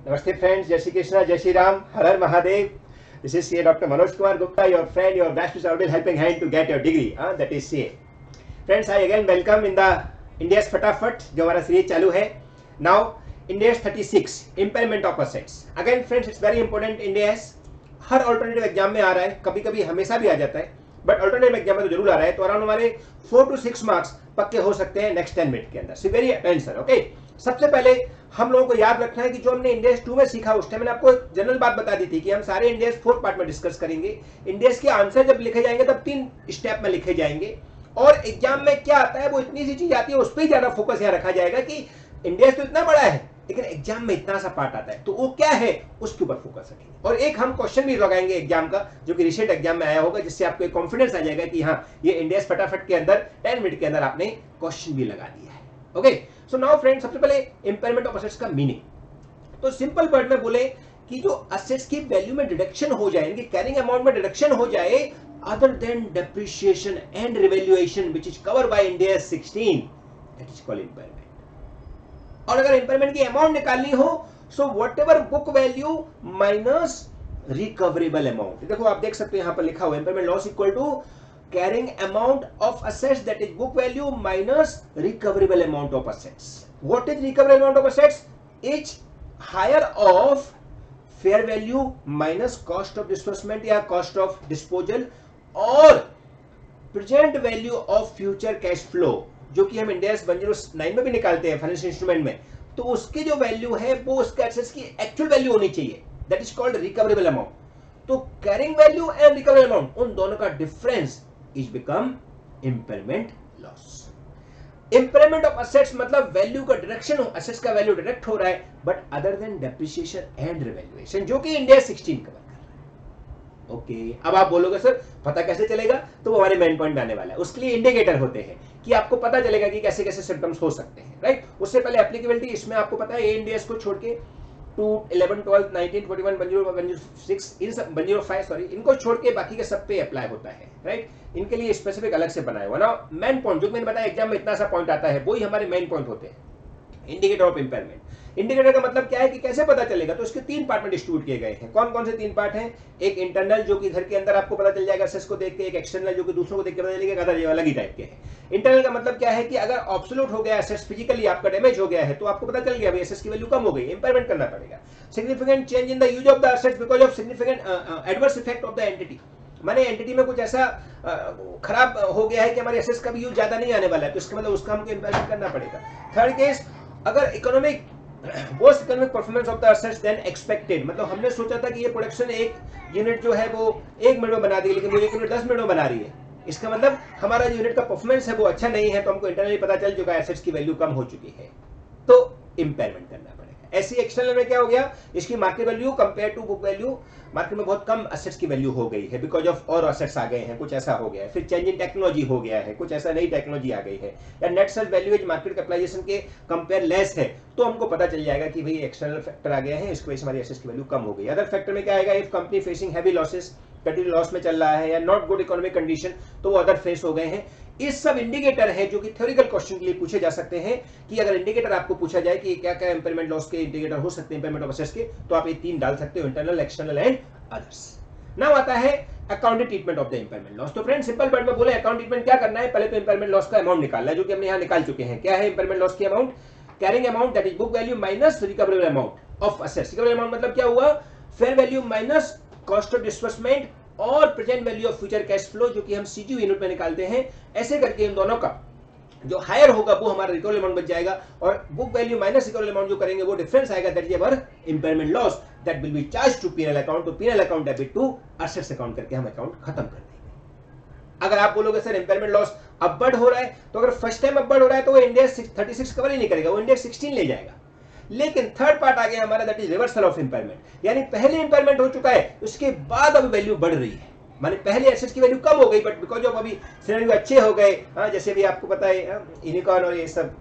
Namaste friends, Jai Shri Krishna, Jai Shri Ram, Har Har Mahadev. This is CA Dr. Manoj Kumar Gupta, your friend, your best always helping hand to get your degree. That is CA. Friends, I again welcome in the India's Fatafat, जो हमारा series चालू है. Now, India's 36 impairment of assets. Again, friends, it's very important. India's her alternative exam में आ रहा है, कभी कभी हमेशा भी आ जाता है, बट ऑल्टरनेटिव एग्जाम में तो जरूर आ रहा है. तो अराउंड हमारे 4 to 6 मार्क्स पक्के हो सकते हैं नेक्स्ट 10 मिनट के अंदर. So very attention. ओके, सबसे पहले हम लोगों को याद रखना है कि जो हमने इंडेक्स 2 में सीखा, उस टाइम मैंने आपको जनरल बात बता दी थी कि हम सारे इंडेक्स 4 पार्ट में डिस्कस करेंगे. इंडेक्स के आंसर जब लिखे जाएंगे तब 3 स्टेप में लिखे जाएंगे, और एग्जाम में क्या आता है वो इतनी सी चीज आती है, उस पर ही ज्यादा फोकस यहाँ रखा जाएगा कि इंडेक्स तो इतना बड़ा है लेकिन एग्जाम में इतना सा पार्ट आता है, तो वो क्या है उसके ऊपर फोकस रखेंगे. और एक हम क्वेश्चन भी लगाएंगे एग्जाम का, जो कि रिसेंट एग्जाम में आया होगा, जिससे आपको एक कॉन्फिडेंस आ जाएगा कि हाँ, ये इंडेक्स फटाफट के अंदर 10 मिनट के अंदर आपने क्वेश्चन भी लगा दिया है. ओके, सो नाउ फ्रेंड्स, सबसे पहले इंपेयरमेंट ऑफ एसेट्स का मीनिंग. तो सिंपल वर्ड में बोले कि जो एसेट्स की वैल्यू में डिडक्शन हो जाए, इनकी कैरिंग अमाउंट में डिडक्शन हो जाए, other than depreciation and revaluation which is covered by index 16, that is called impairment. और अगर इंपेयरमेंट की अमाउंट निकालनी हो, so whatever book value minus recoverable amount. देखो आप देख सकते हो यहां पर लिखा हुआ है impairment loss equal to carrying amount of assets that is book value minus recoverable amount of assets. What is recoverable amount of assets? Is higher of fair value minus cost of disbursement या cost of disposal और present value of future cash flow, जो कि हम index 109 में भी निकालते हैं financial instrument में. तो उसकी जो वैल्यू है वो उसके एसेट्स की एक्चुअल वैल्यू होनी चाहिए, that is called recoverable amount. तो carrying value and recoverable amount, उन दोनों का difference is become impairment loss. Impairment of assets मतलब वैल्यू का डिडक्शन हो, एसेट्स का वैल्यू डिडक्ट हो रहा है, but other than depreciation and revaluation, जो कि इंडेक्स 16 कवर कर रहा है. ओके, अब आप बोलोगे सर पता कैसे चलेगा? तो वो हमारे मेन पॉइंट में आने वाला है. उसके लिए इंडिकेटर होते हैं कि आपको पता चलेगा कि कैसे कैसे सिम्टम्स हो सकते हैं, राइट. उससे पहले एप्लीकेबिलिटी, इसमें आपको पता है ए इंडेक्स को छोड़ के 2, 11, 12, 19, 21, 106, इन सब 105 सॉरी, इनको छोड़ के बाकी के सब पे अप्लाई होता है, राइट. इनके लिए स्पेसिफिक अलग से बनाया हुआ ना. मेन पॉइंट जो मैंने बताया एग्जाम में इतना सा पॉइंट आता है, वही हमारे मेन पॉइंट होते हैं. Indicator of impairment. इंडिकेटर का मतलब क्या है कि कैसे पता चलेगा? तो इसके 3 पार्ट में डिस्ट्रीब्यूट किए गए हैं. कौन कौन से 3 पार्ट हैं? एक इंटरनल, जो कि घर के अंदर आपको पता चल जाएगा एसेट्स को देख के. एक एक्सटर्नल, जो कि दूसरों को देख के पता चलेगा. अदर ये अलग ही टाइप के हैं. इंटरनल का मतलब क्या है कि अगर ऑब्सोल्यूट हो गया एसेट्स, फिजिकली आपका डैमेज हो गया है, तो आपको पता चल गया भाई एसेट्स की वैल्यू कम हो गई, इंपेयरमेंट करना पड़ेगा. Significant change in the use of the assets because of significant adverse effect of the entity, माने एंटिटी में कुछ ऐसा खराब हो गया है कि हमारे एसेट्स का भी यूज ज्यादा नहीं आने वाला है, तो इसका मतलब उसका हमको इंपेयरमेंट करना पड़ेगा. थर्ड केस, अगर economic worst economic performance of the assets then expected, मतलब हमने सोचा था कि ये प्रोडक्शन एक यूनिट जो है वो 1 मिनट में बना दी, लेकिन वो 1 यूनिट 10 मिनट में बना रही है. इसका मतलब हमारा जो यूनिट का परफॉर्मेंस है वो अच्छा नहीं है, तो हमको इंटरनली पता चल चुका है एसेट्स की वैल्यू कम हो चुकी है, तो इंपेयरमेंट करना पड़ेगा. ऐसी एक्सटर्नल में क्या हो गया, इसकी market value compare to book value, market में बहुत कम एसेट्स की वैल्यू हो गई है बिकॉज ऑफ और एसेट्स आ गए हैं, कुछ ऐसा हो गया है. फिर चेंज इन टेक्नोलॉजी हो गया है, कुछ ऐसा नई टेक्नोलॉजी आ गई है, या net self value is market capitalization के कंपेयर लेस है, तो हमको पता चल जाएगा कि भाई एक्सटर्नल फैक्टर आ गए हैं, इसकी वजह से हमारी एसेट्स की वैल्यू कम हो गई. अदर फैक्टर में क्या आएगा? If company facing heavy losses, continue loss में चल रहा है, या नॉट गुड इकोनॉमिक कंडीशन, तो वो अदर फेस हो गए हैं. इस सब इंडिकेटर है जो कि थ्योरिकल क्वेश्चन के लिए पूछे जा सकते हैं, कि अगर इंडिकेटर आपको पूछा जाए कि क्या क्या इंपेयरमेंट लॉस के इंडिकेटर हो सकते हैं इंपेयरमेंट ऑफ एसेट्स के, तो आप ये 3 डाल सकते हो, internal, external and others. Now आता है accounting treatment of the impairment loss. तो फ्रेंड सिंपल वर्ड में बोले अकाउंट ट्रीटमेंट क्या करना है? पहले तो इंपेयरमेंट लॉस का अमाउंट निकालना है, जो कि हमने यहां निकाल चुके हैं. क्या है इंपेयरमेंट लॉस की amount? Carrying amount that is book value minus recoverable amount of assets. Recoverable amount मतलब क्या हुआ? Fair value minus cost of disbursement और present value of future cash flow, जो कि हम सीजीयू यूनिट में निकालते हैं. ऐसे करके इन दोनों का जो हायर होगा वो हमारा रिकवरेबल अमाउंट बच जाएगा, और book value minus recoverable amount जो करेंगे वो डिफरेंस आएगा, that is our impairment loss that will be charge to PNL account. तो PNL account debit to assets account करके हम अकाउंट खत्म कर देंगे. अगर आप बोलोगे सर इंपेयरमेंट लॉस अपवर्ड हो रहा है, तो अगर फर्स्ट टाइम अपवर्ड हो रहा है तो वो इंडेक्स 36 कवर ही नहीं करेगा, वो इंडेक्स 16 ले जाएगा. लेकिन थर्ड पार्ट आ गया हमारा, that is reversal of impairment, यानी पहले इंपेयरमेंट हो चुका है, उसके बाद अब वैल्यू बढ़ रही है, माने पहले एसेट्स की वैल्यू कम हो गई, बट बिकॉज ऑफ अभी सिनेरियो अच्छे हो गए. जैसे भी आपको पता है यूनिकॉर्न और ये सब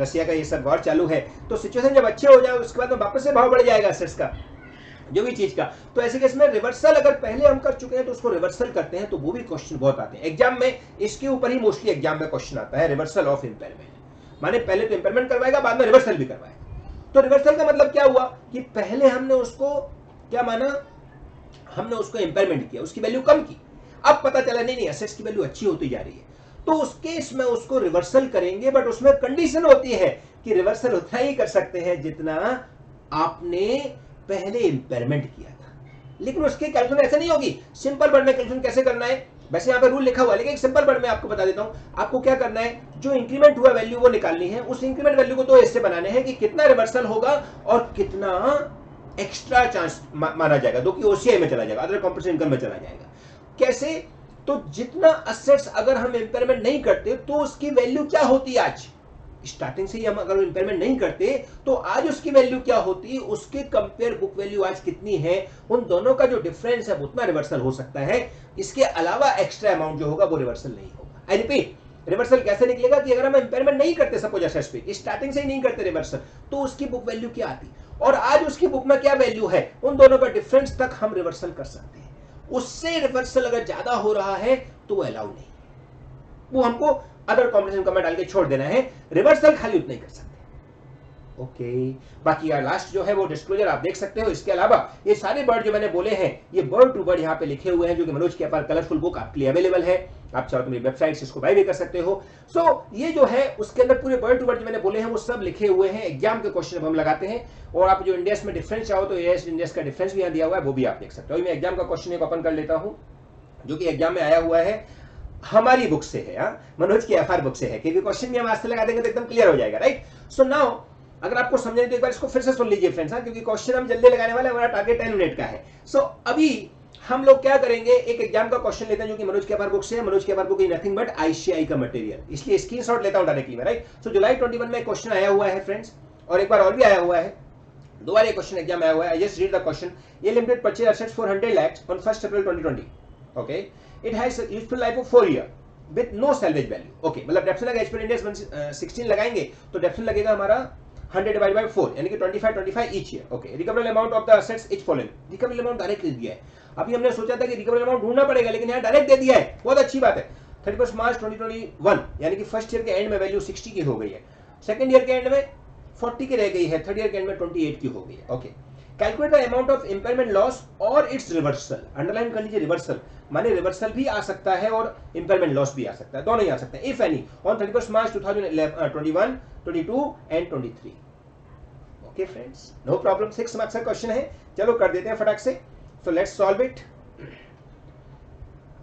रसिया का ये सब वॉर चालू है, तो सिचुएशन जब अच्छे हो जाए उसके बाद में वापस से भाव बढ़ जाएगा एसेट्स का, जो भी चीज का. तो ऐसे केस में रिवर्सल अगर पहले हम कर चुके हैं तो उसको रिवर्सल करते हैं, तो वो भी क्वेश्चन बहुत आते हैं एग्जाम में. इसके ऊपर ही मोस्टली एग्जाम में क्वेश्चन आता है, रिवर्सल ऑफ इंपेयरमेंट, माने पहले तो इंपेयरमेंट करवाएगा, बाद में रिवर्सल भी करवाएगा. तो रिवर्सल का मतलब क्या हुआ कि पहले हमने उसको क्या माना, हमने उसको इंपेयरमेंट किया, उसकी वैल्यू कम की, अब पता चला नहीं एसेट्स की वैल्यू अच्छी होती जा रही है, तो उस केस में उसको रिवर्सल करेंगे, बट उसमें कंडीशन होती है कि रिवर्सल उतना ही कर सकते हैं जितना आपने पहले इंपेयरमेंट किया था। लेकिन उसके कैलकुलेशन ऐसे नहीं होगी। सिंपल वर्ड में कैलकुलेशन कैसे करना है, वैसे यहाँ पे रूल लिखा हुआ है, लेकिन एक सिंपल वर्ड में आपको बता देता हूं। आपको क्या करना है, जो इंक्रीमेंट हुआ वैल्यू वो निकालनी है, उस इंक्रीमेंट वैल्यू को दो हिस्से बनाने हैं कि कितना रिवर्सल होगा और कितना एक्स्ट्रा चांस माना जाएगा, जो कि ओसीआई में चला जाएगा, अदर कॉम्प्रेसिव इनकम में चला जाएगा। कैसे, तो जितना असेट्स अगर हम इंपेयरमेंट नहीं करते तो उसकी वैल्यू क्या होती है, आज स्टार्टिंग से ही हम अगर इंपेयरमेंट नहीं करते तो आज उसकी वैल्यू क्या होती, उसके कंपेयर बुक वैल्यू आज कितनी है, उन दोनों का जो डिफरेंस है उतना रिवर्सल हो सकता है। इसके अलावा एक्स्ट्रा अमाउंट जो होगा वो रिवर्सल नहीं होगा। आई रिपीट, रिवर्सल कैसे निकलेगा कि अगर हम इंपेयरमेंट नहीं करते सपोज एसेट्स पे, स्टार्टिंग से ही नहीं करते रिवर्सल, तो उसकी बुक वैल्यू क्या आती और आज उसकी बुक में क्या वैल्यू है, उन दोनों का डिफरेंस तक हम रिवर्सल कर सकते हैं। उससे रिवर्सल अगर ज्यादा हो रहा है तो वो अलाउ नहीं, वो हमको अदर कॉम्प्रेसिव इनकम में डाल के छोड़ देना है, रिवर्सल खाली उतना ही कर सकते हैं। ओके, बाकी यार लास्ट जो है वो डिस्क्लोजर आप देख सकते हो। इसके अलावा ये सारे वर्ड जो मैंने बोले हैं ये वर्ड टू वर्ड यहाँ पे लिखे हुए हैं, जो कि मनोज के पास कलरफुल बुक आपके लिए अवेलेबल है, आप चाहो तो मेरी वेबसाइट से इसको बाय भी कर सकते हो। सो ये जो है उसके अंदर पूरे वर्ड टू वर्ड जो मैंने बोले हैं वो सब लिखे हुए हैं। एग्जाम के क्वेश्चन अब हम लगाते हैं, और आप जो इंडेक्स में डिफरेंस चाहो तो इंडेक्स का डिफरेंस भी यहाँ दिया हुआ है, वो भी आप देख सकते हो। मैं एग्जाम का क्वेश्चन एक ओपन कर लेता हूँ जो कि एग्जाम में आया हुआ है, हमारी बुक से है, मनोज की एफआर बुक से है, क्योंकि क्वेश्चन भी हम आज से लगा देंगे तो एकदम क्लियर हो जाएगा, राइट। सो नाउ अगर आपको समझने तो एक बार इसको फिर से सुन लीजिए फ्रेंड्स, क्योंकि क्वेश्चन हम जल्दी लगाने वाले हैं, हमारा टारगेट 10 मिनट का है। सो अभी हम लोग क्या करेंगे, एक एग्जाम का क्वेश्चन लेते हैं जो कि मनोज के एफआर बुक से है। मनोज के FR book is nothing but ICI का मटेरियल, इसलिए स्क्रीनशॉट लेता हूं डायरेक्टली में, राइट। सो जुलाई 21 में क्वेश्चन आया हुआ है फ्रेंड्स, और एक बार और भी आया हुआ है, दो बार ये क्वेश्चन एग्जाम में आया हुआ है। I just read the question. ये limited purchase assets for 100 lakhs on 1st April 2020. Okay, it has useful life of 4 years with no salvage value. Okay, मतलब डेप्शन लगा, एच पर इंडेक्स 16 लगाएंगे तो डेप्शन लगेगा हमारा 100 divided by 4 यानी कि 25 each year. Okay, recoverable amount of the assets is following. Recoverable amount direct दे दिया है। अभी हमने सोचा था कि रिकवरेबल अमाउंट ढूंढना पड़ेगा, लेकिन यहाँ डायरेक्ट दे दिया है, बहुत अच्छी बात है। 31 मार्च 2021 यानी कि फर्स्ट ईयर के एंड में वैल्यू 60 की हो गई है, सेकंड ईयर के एंड में 40 की रह गई है, थर्ड ईयर के एंड में 28 की हो गई है। Okay, calculate the amount of impairment loss और इट्स रिवर्सल। अंडरलाइन कर लीजिए रिवर्सल, माने रिवर्सल भी आ सकता है और इंपेयरमेंट लॉस भी आ सकता है, दोनों ही आ सकते हैं, if any, on 31 March 2021, 22 and 23। Okay friends, no problem. 6 marks का क्वेश्चन है, चलो कर देते हैं फटाक से। So let's solve it.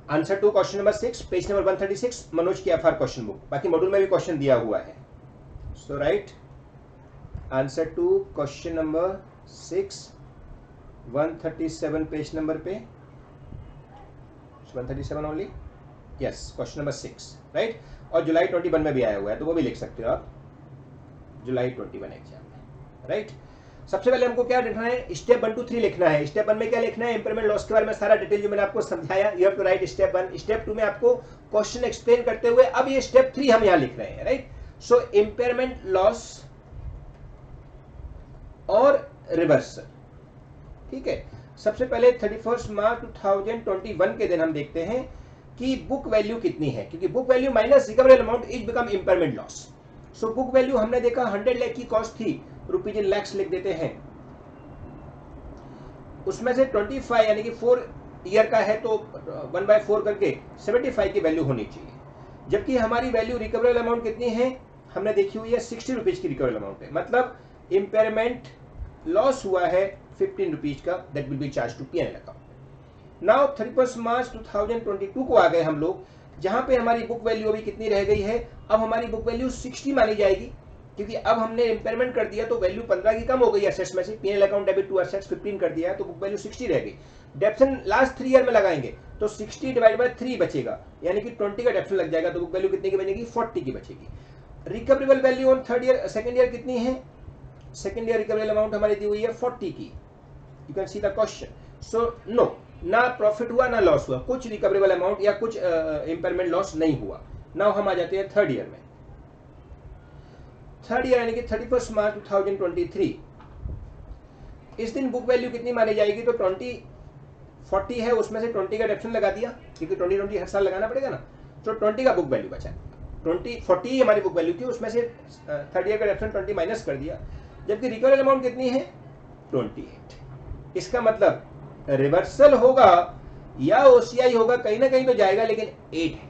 Answer to question number 6, page number 136, Manoj की एफआर क्वेश्चन बुक। बाकी मॉड्यूल में भी क्वेश्चन दिया हुआ है। So right, answer to question number 6, 137 page number पे, 137 only, yes, question number 6, right. और जुलाई 21 में भी आया हुआ है, तो वो भी लिख सकते हो आप, जुलाई 21 एग्जाम में, राइट। सबसे पहले हमको क्या लिखना है, स्टेप 1 to 3 लिखना है। स्टेप 1 में क्या लिखना है, इंपेयरमेंट लॉस के बारे में सारा डिटेल जो मैंने आपको समझाया, you have to write step 1। Step 2 में आपको क्वेश्चन एक्सप्लेन करते हुए अब ये स्टेप 3 हम यहां लिख रहे हैं, राइट। सो इंपेयरमेंट लॉस और रिवर्सल, ठीक है। सबसे पहले 31 मार्च 2021 के दिन हम देखते हैं कि बुक वैल्यू कितनी है, क्योंकि book value minus recoverable amount is become impairment loss. So book value हमने देखा 100 लाख की कॉस्ट थी, रुपीज इन लैक्स लिख देते हैं, उसमें से 25 यानी कि 4 ईयर का है तो 1/4 करके 75 की वैल्यू होनी चाहिए, जबकि हमारी वैल्यू रिकवरेबल अमाउंट कितनी है हमने देखी हुई है, 60 रुपीज की रिकवरेबल अमाउंट है, मतलब इंपेयरमेंट लॉस हुआ है 15 रुपीज का, that will be charge to PNL account. Now 31 March 2022 को आ गए हम लोग, जहां पे हमारी बुक वैल्यू अभी कितनी रह गई है, अब हमारी बुक वैल्यू 60 मानी जाएगी, क्योंकि अब हमने इंपेयरमेंट कर दिया तो वैल्यू 15 की कम हो गई एसेट्स में से, PNL account debit to assets 15 कर दिया है, तो बुक वैल्यू 60 रह गई। डेप्शन लास्ट 3 ईयर में लगाएंगे तो 60 डिवाइड बाय 3 बचेगा, यानी कि 20 का डेप्शन लग जाएगा, तो बुक वैल्यू कितनी की बनेगी, 40 की बचेगी। Recoverable value on third year second year कितनी है, सेकंड ईयर रिकवरेबल अमाउंट हमारी दी हुई है 40 की, you can see the question. So no, ना प्रॉफिट हुआ ना लॉस हुआ, कुछ रिकवरेबल अमाउंट या कुछ इंपेयरमेंट लॉस नहीं हुआ। नाउ हम आ जाते हैं थर्ड ईयर में। थर्ड ईयर यानी कि 31 मार्च 2023, इस दिन बुक वैल्यू कितनी मानी जाएगी, तो 40 है, उसमें से 20 का डेप्शन लगा दिया, क्योंकि 20 हर साल लगाना पड़ेगा ना, तो 20 का बुक वैल्यू बचा। 40 हमारी बुक वैल्यू थी, उसमें से थर्ड ईयर का डेप्शन 20 माइनस कर दिया, जबकि रिकवरेबल अमाउंट कितनी है 28। इसका मतलब रिवर्सल होगा या ओसीआई होगा, कहीं ना कहीं तो जाएगा, लेकिन 8 है।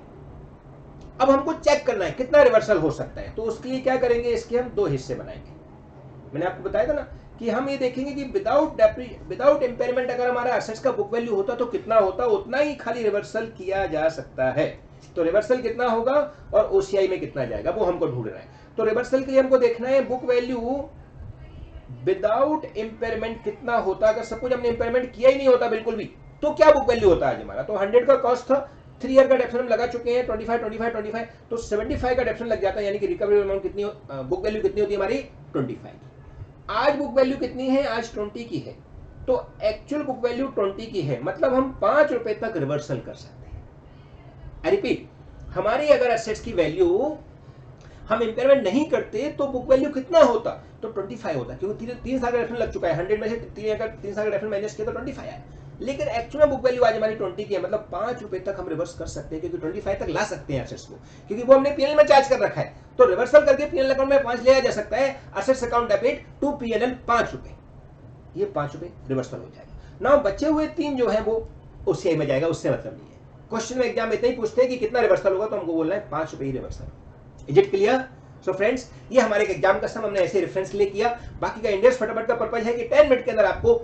अब हमको चेक करना है कितना रिवर्सल हो सकता है, तो उसके लिए क्या करेंगे, इसके हम 2 हिस्से बनाएंगे। मैंने आपको बताया था ना कि हम ये देखेंगे कि विदाउट इम्पेयरमेंट अगर हमारा एसेट्स का बुक वैल्यू होता तो कितना होता, उतना ही खाली रिवर्सल किया जा सकता है। तो रिवर्सल कितना होगा और ओसीआई में कितना जाएगा वो हमको ढूंढना है। तो रिवर्सल के लिए हमको देखना है बुक वैल्यू विदाउट इम्पेयरमेंट कितना होता। अगर सपोज हमने इम्पेयरमेंट किया ही नहीं होता बिल्कुल भी, तो क्या बुक वैल्यू होता है हमारा। तो 100 का कॉस्ट था, 3 ईयर का डेप्शन हम लगा चुके हैं, 25 25 25, तो 75 का डेप्शन लग जाता है, यानी कि रिकवरेबल अमाउंट कितनी, बुक वैल्यू कितनी होती है हमारी 25। आज बुक वैल्यू कितनी है, आज 20 की है, तो एक्चुअल बुक वैल्यू 20 की है, मतलब हम 5 रुपए तक रिवर्सल कर सकते हैं। आई रिपीट, हमारी अगर एसेट्स की वैल्यू हम इंपेयरमेंट नहीं करते तो बुक वैल्यू कितना होता, तो 25 होता, क्योंकि 3 साल का रेफरेंस लग चुका है। 100 में से 3 साल का रेफरेंस माइनस किया तो 25 आया। लेकिन एक्चुअल में बुक वैल्यू आज हमारी 20 की है, मतलब 5 रुपए तक हम रिवर्स कर सकते हैं, क्योंकि 25 तक ला सकते हैं एसेट्स को, क्योंकि वो हमने पीएनएल में चार्ज कर रखा है। तो रिवर्सल करके पीएनएल अकाउंट में 5 लिया जा सकता है, assets account debit to PNL 5 रुपए, ये 5 रुपए रिवर्सल हो जाएगा। नाउ बचे हुए 3 जो है वो ओसीआई में जाएगा, उससे मतलब नहीं है। क्वेश्चन में एग्जाम में इतना ही पूछते हैं कि कितना रिवर्सल होगा, तो हमको बोलना है 5 रुपए ही reversal. Is it clear? So friends, ये हमारे एग्जाम का सम हमने ऐसे रेफरेंस ले किया। बाकी का इंडेक्स फटाफट का पर्पज है कि 10 मिनट के अंदर आपको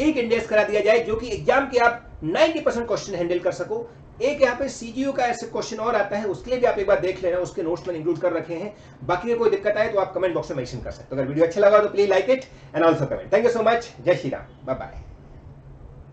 एक इंडेक्स करा दिया जाए, जो कि एग्जाम के आप 90% क्वेश्चन हैंडल कर सको। एक यहाँ पे सीजीयू का ऐसे क्वेश्चन और आता है, उसके लिए भी आप एक बार देख लेना, उसके नोट्स में इंक्लूड कर रखे हैं। बाकी में कोई दिक्कत आए तो आप कमेंट बॉक्स में मेंशन कर सकते हो। अगर वीडियो अच्छा लगा तो please like it and also comment. Thank you so much. जय श्री राम, बाय बाय।